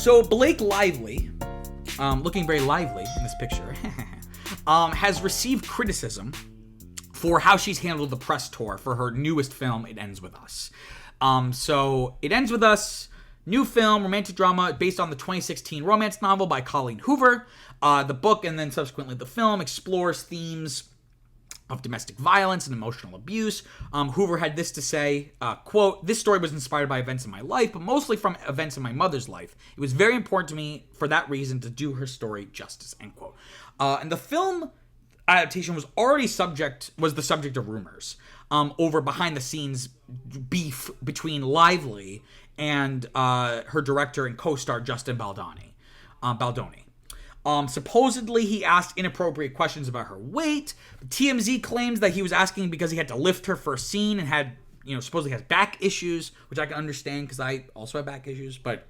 So Blake Lively, looking very lively in this picture, has received criticism for how she's handled the press tour for her newest film, It Ends With Us. So It Ends With Us, new film, romantic drama based on the 2016 romance novel by Colleen Hoover. The book and then subsequently the film explores themes of domestic violence and emotional abuse. Hoover had this to say, quote, "This story was inspired by events in my life, but mostly from events in my mother's life. It was very important to me for that reason to do her story justice," end quote. And the film adaptation was the subject of rumors over behind the scenes beef between Lively and her director and co-star Justin Baldoni. Supposedly, he asked inappropriate questions about her weight. TMZ claims that he was asking because he had to lift her for a scene and had, supposedly has back issues, which I can understand because I also have back issues, but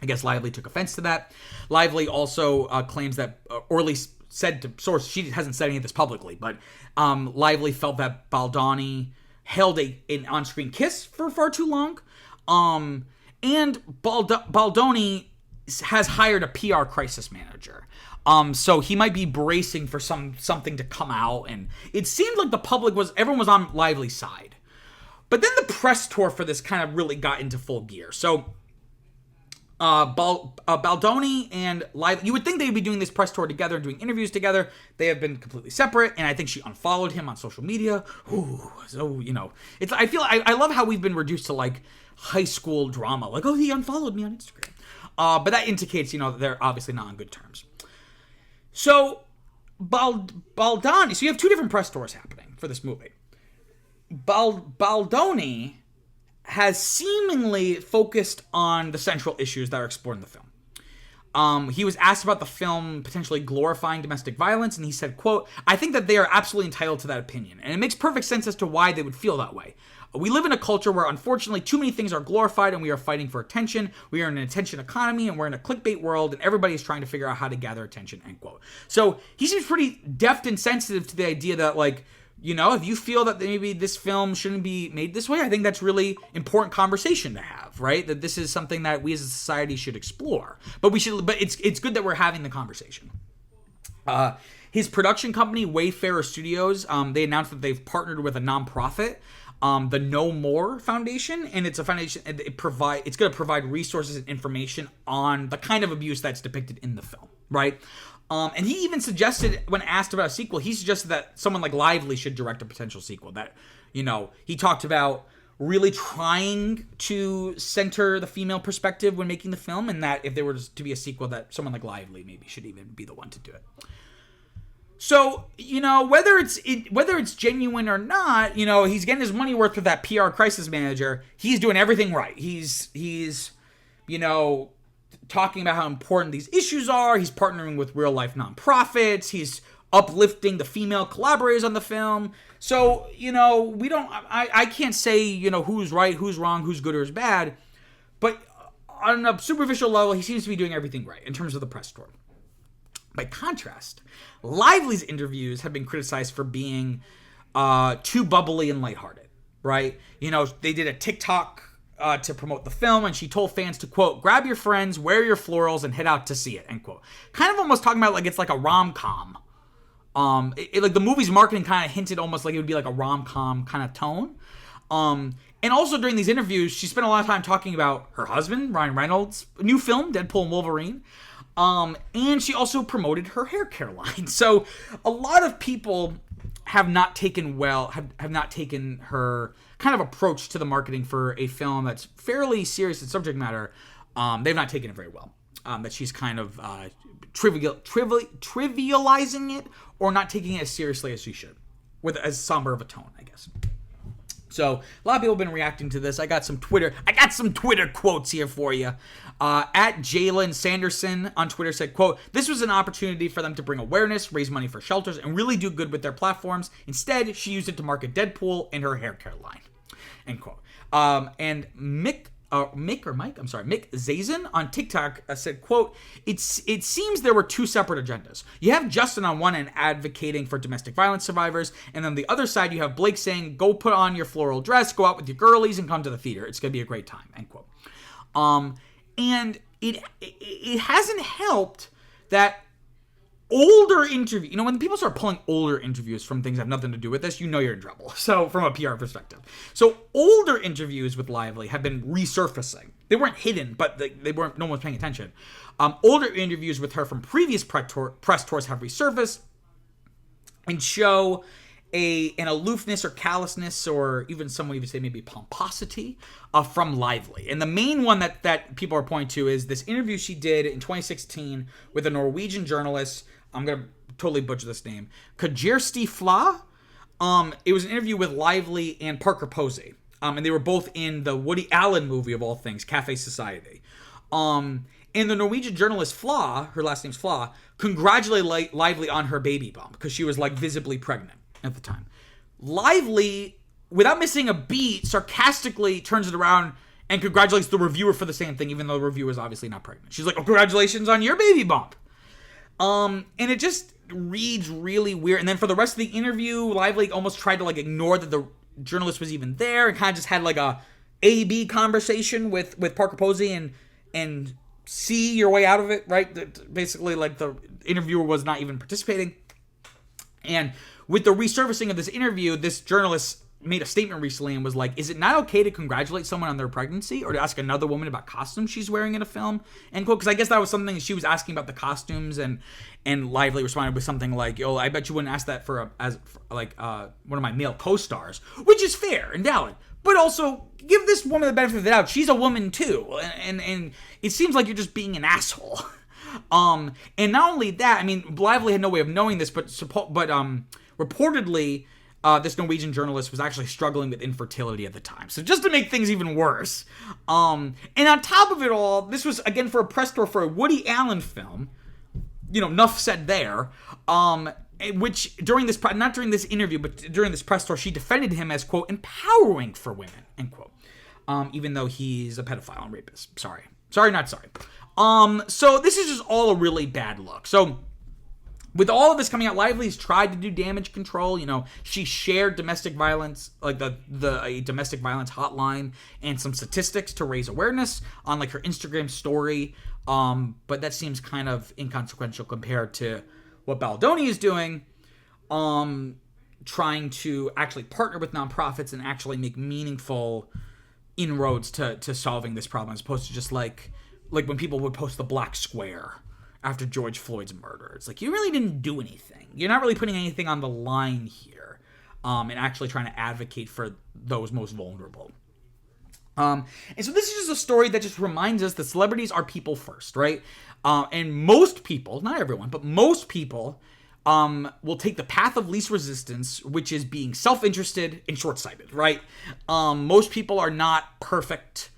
I guess Lively took offense to that. Lively also claims that, or at least said to source, she hasn't said any of this publicly, but Lively felt that Baldoni held an on-screen kiss for far too long. And Baldoni has hired a PR crisis manager. So he might be bracing for something to come out, and it seemed like everyone was on Lively's side. But then the press tour for this kind of really got into full gear. So Baldoni and Lively, you would think they'd be doing this press tour together and doing interviews together. They have been completely separate, and I think she unfollowed him on social media. Ooh, so, I love how we've been reduced to like high school drama. Like, oh, he unfollowed me on Instagram. But that indicates, they're obviously not on good terms. So, Baldoni, so you have two different press tours happening for this movie. Baldoni has seemingly focused on the central issues that are explored in the film. He was asked about the film potentially glorifying domestic violence, and he said, quote, "I think that they are absolutely entitled to that opinion, and it makes perfect sense as to why they would feel that way. We live in a culture where, unfortunately, too many things are glorified and we are fighting for attention. We are in an attention economy and we're in a clickbait world and everybody's trying to figure out how to gather attention," end quote. So he seems pretty deft and sensitive to the idea that, like, if you feel that maybe this film shouldn't be made this way, I think that's really important conversation to have, right? That this is something that we as a society should explore. But it's good that we're having the conversation. His production company, Wayfarer Studios, they announced that they've partnered with a nonprofit, the No More Foundation, and it's a foundation. It's going to provide resources and information on the kind of abuse that's depicted in the film, right? And he even suggested, when asked about a sequel, he suggested that someone like Lively should direct a potential sequel. That, he talked about really trying to center the female perspective when making the film, and that if there was to be a sequel, that someone like Lively maybe should even be the one to do it. So, whether it's genuine or not, he's getting his money worth with that PR crisis manager. He's doing everything right. He's talking about how important these issues are. He's partnering with real life nonprofits. He's uplifting the female collaborators on the film. So, I can't say, who's right, who's wrong, who's good or who's bad. But on a superficial level, he seems to be doing everything right in terms of the press tour. By contrast, Lively's interviews have been criticized for being too bubbly and lighthearted, right? They did a TikTok to promote the film, and she told fans to, quote, "Grab your friends, wear your florals, and head out to see it," end quote. Kind of almost talking about like it's like a rom-com. Like the movie's marketing kind of hinted almost like it would be like a rom-com kind of tone. And also during these interviews, she spent a lot of time talking about her husband, Ryan Reynolds' new film, Deadpool and Wolverine. And she also promoted her hair care line. So a lot of people have not taken her kind of approach to the marketing for a film that's fairly serious in subject matter. They've not taken it very well. That she's kind of trivializing it or not taking it as seriously as she should, with as somber of a tone, I guess. So a lot of people have been reacting to this. I got some Twitter quotes here for you. At Jalen Sanderson on Twitter said, quote, "This was an opportunity for them to bring awareness, raise money for shelters, and really do good with their platforms. Instead, she used it to market Deadpool and her hair care line," end quote. And Mick Zazin on TikTok said, quote, it seems there were two separate agendas. You have Justin on one end advocating for domestic violence survivors, and on the other side you have Blake saying, go put on your floral dress, go out with your girlies, and come to the theater. It's going to be a great time," end quote. And it hasn't helped that older interview, when people start pulling older interviews from things that have nothing to do with this, you're in trouble. So from a PR perspective. So older interviews with Lively have been resurfacing. They weren't hidden, but they weren't, no one was paying attention. Older interviews with her from previous press tours have resurfaced and show an aloofness or callousness, or even some would even say maybe pomposity from Lively. And the main one that people are pointing to is this interview she did in 2016 with a Norwegian journalist. I'm going to totally butcher this name. Kjersti Fla. It was an interview with Lively and Parker Posey. And they were both in the Woody Allen movie of all things, Cafe Society. And the Norwegian journalist Fla, her last name's Fla, congratulated Lively on her baby bump because she was visibly pregnant at the time. Lively, without missing a beat, sarcastically turns it around and congratulates the reviewer for the same thing, even though the reviewer is obviously not pregnant. She's like, "Oh, congratulations on your baby bump." And it just reads really weird. And then for the rest of the interview, Lively almost tried to ignore that the journalist was even there, and kind of just had a A-B conversation with Parker Posey and see your way out of it, right? Basically, the interviewer was not even participating. And with the resurfacing of this interview, this journalist made a statement recently and was like, is it not okay to congratulate someone on their pregnancy or to ask another woman about costumes she's wearing in a film? End quote. Because I guess that was something she was asking about the costumes, and Lively responded with something like, "Yo, I bet you wouldn't ask that for one of my male co-stars," which is fair and valid. But also, give this woman the benefit of the doubt. She's a woman too, and it seems like you're just being an asshole. And not only that, Lively had no way of knowing this, but reportedly, this Norwegian journalist was actually struggling with infertility at the time. So just to make things even worse. And on top of it all, this was, again, for a press tour for a Woody Allen film. Enough said there. Which during this, not during this interview, but during this press tour, she defended him as, quote, empowering for women, end quote. Even though he's a pedophile and rapist. Sorry, not sorry. So this is just all a really bad look. So with all of this coming out, Lively's tried to do damage control. She shared domestic violence, a domestic violence hotline and some statistics to raise awareness on her Instagram story. But that seems kind of inconsequential compared to what Baldoni is doing, trying to actually partner with nonprofits and actually make meaningful inroads to solving this problem, as opposed to just like when people would post the black square after George Floyd's murder. It's you really didn't do anything. You're not really putting anything on the line here, and actually trying to advocate for those most vulnerable. And so this is just a story that just reminds us that celebrities are people first, right? And most people, not everyone, but most people will take the path of least resistance, which is being self-interested and short-sighted, right? Most people are not perfect,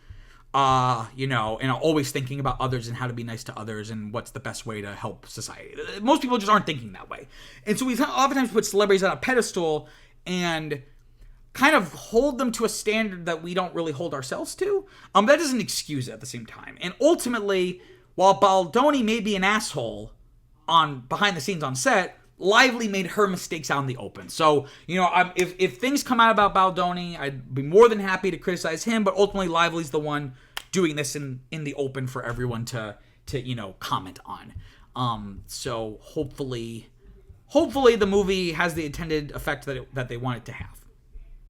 and are always thinking about others and how to be nice to others and what's the best way to help society. Most people just aren't thinking that way. And so we oftentimes put celebrities on a pedestal and kind of hold them to a standard that we don't really hold ourselves to. That doesn't excuse it at the same time. And ultimately, while Baldoni may be an asshole behind the scenes on set, Lively made her mistakes out in the open. So, if things come out about Baldoni, I'd be more than happy to criticize him, but ultimately Lively's the one doing this in the open for everyone to comment on. So hopefully the movie has the intended effect that they want it to have.